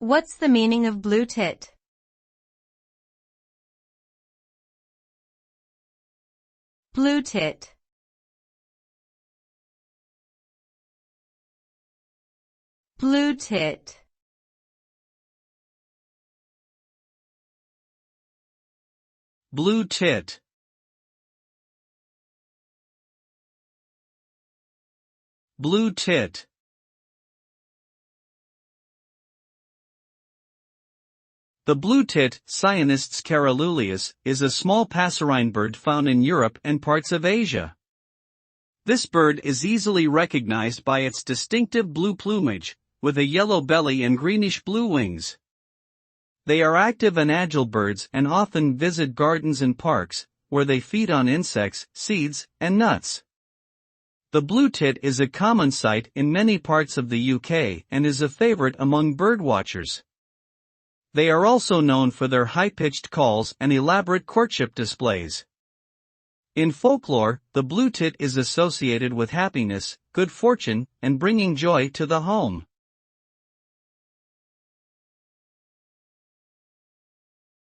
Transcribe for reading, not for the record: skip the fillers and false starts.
What's the meaning of blue tit? Blue tit. Blue tit. Blue tit. Blue tit. The blue tit, Cyanistes caroluleus, is a small passerine bird found in Europe and parts of Asia. This bird is easily recognized by its distinctive blue plumage, with a yellow belly and greenish-blue wings. They are active and agile birds and often visit gardens and parks, where they feed on insects, seeds, and nuts. The blue tit is a common sight in many parts of the UK and is a favorite among birdwatchers. They are also known for their high-pitched calls and elaborate courtship displays. In folklore, the blue tit is associated with happiness, good fortune, and bringing joy to the home.